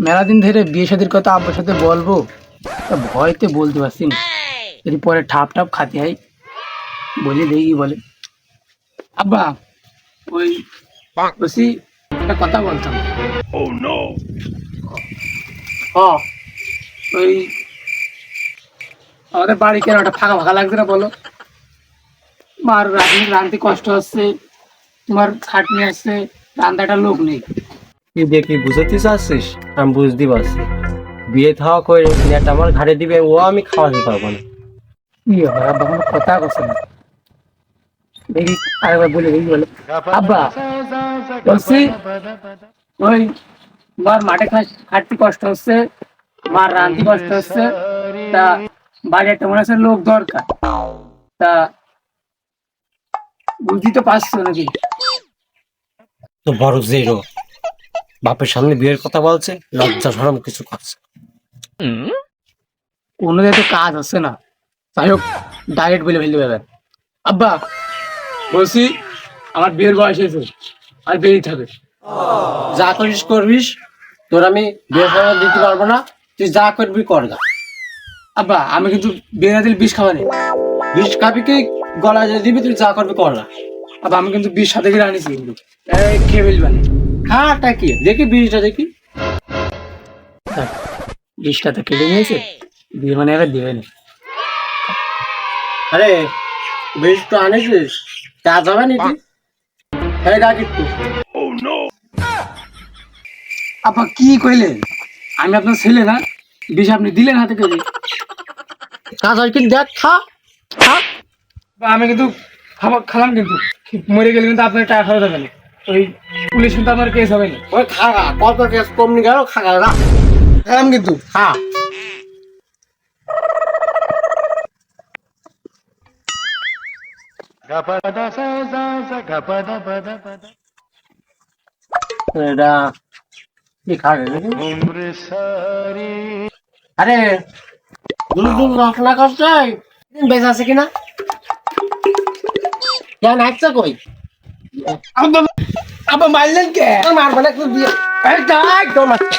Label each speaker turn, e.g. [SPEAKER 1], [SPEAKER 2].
[SPEAKER 1] মেলা দিন ধরে বিয়ে শাদির কথা আব্বার সাথে বলবো, তা ভয়তে বলতে পারছি না। যদি পরে ঠাপ ঠাপ খাতে হয়, বলি দেখি বলে। আব্বা, ওই বলছি একটা কথা বলতাম। হ, ওই আমাদের বাড়ি কেন একটা ফাঁকা ফাঁকা লাগছে না বলো? মার রাঁধতে কষ্ট হচ্ছে, তোমার খাটনি আসছে, রান্নাটা লোক নেই।
[SPEAKER 2] তুই দেখি বুঝতে চাচ্ছিস? আমি বুঝতে পারছি। বিয়ে থাওয়া করে নেট আমার ঘাড়ে দিবে, ও আমি খাওয়াতে পারবো না।
[SPEAKER 1] কি হয় আব্বা, কোনো কথা কছে না। দেখি আরেকবার বলে দেখি বলে। আব্বা, বলছি ওই তোমার মাঠে খাটতে কষ্ট হচ্ছে, মার রাঁধতে কষ্ট হচ্ছে, তা বাড়ি একটা মনে হচ্ছে লোক দরকার, তা বুঝতে তো পারছো নাকি?
[SPEAKER 2] তো বড় জিরো বাপের সামনে বিয়ের কথা বলছে, লজ্জা শরম কিছু করছে।
[SPEAKER 1] কোনো জায়গায় তো কাজ হচ্ছে না, যাই হোক ডাইরেক্ট বলে ফেলতে পারবেন। আব্বা, বলছি আমার বিয়ের বয়স হয়েছে, আর বেরিয়ে হবে।
[SPEAKER 2] যা করিস করবিস, তোর আমি বিয়ে খাওয়া দিতে পারবো না। তুই যা করবি কর গা।
[SPEAKER 1] আব্বা, আমি কিন্তু বিয়ে না দিলে বিষ খাবানি।
[SPEAKER 2] বিষ খাবি কি গলায় যে দিবি, তুই যা করবি কর গা।
[SPEAKER 1] আব্বা, আমি কিন্তু বিষ সাথে করে আনিছি, কিন্তু খেয়ে ফেলবানি।
[SPEAKER 2] খাটা কি দেখি, বিষটা দেখি।
[SPEAKER 1] বিষটা তো কেটে নিয়েছে, বিয়ে মানে এবার দেবে না।
[SPEAKER 2] আরে বিষ তো আনিস, কাজ হবে নাকি? হ্যাঁ ডাক একটু।
[SPEAKER 1] আব্বা কি কইলেন? আমি আপনার ছেলে না, বিষ আপনি দিলেন হাতে করে।
[SPEAKER 2] কাজ হয় কি দেখ, খা খা।
[SPEAKER 1] বা আমি কিন্তু খালাম, কিন্তু মরে গেলে কিন্তু আপনার টাকা খাওয়া যাবে না। ওই পুলিশ কিন্তু আমার কেস হবে না।
[SPEAKER 2] ওই খা গা, কত গ্যাস কম নি গেল, খা গা গা।
[SPEAKER 1] খালাম কিন্তু।
[SPEAKER 2] খা। এটা কি খাবে নাকি? আরে দুধ দুধ রসনা করছে, বেশ আছে কিনা? কেন একটা কই?
[SPEAKER 1] আব্বা, আব্বা মারলেন কে?
[SPEAKER 2] তোর মারবে না, একটু দিয়ে।
[SPEAKER 1] এই, যাই।
[SPEAKER 2] তোর মারছে।